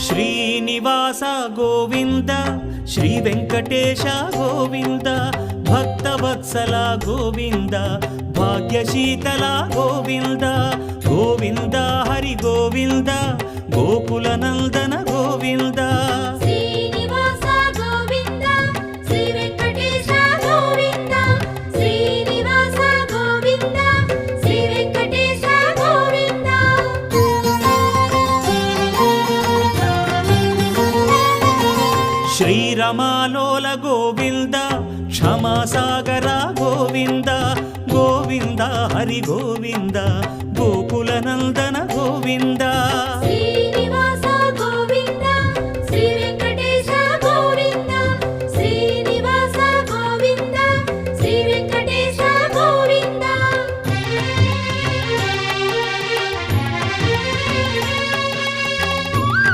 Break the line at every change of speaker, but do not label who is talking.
Srinivasa Govinda Shri Venkatesha Govinda Bhaktavatsala Govinda భాగ్యశీతల Govinda Govinda Hari Govinda Gokula Nandana Govinda
Srinivasa Govinda Shri Venkatesha Govinda Srinivasa Govinda Shri Venkatesha Govinda
శ్రీరమాలోల Govinda క్షమాసాగర Govinda Govinda Hari Govinda Gokula Nandana Govinda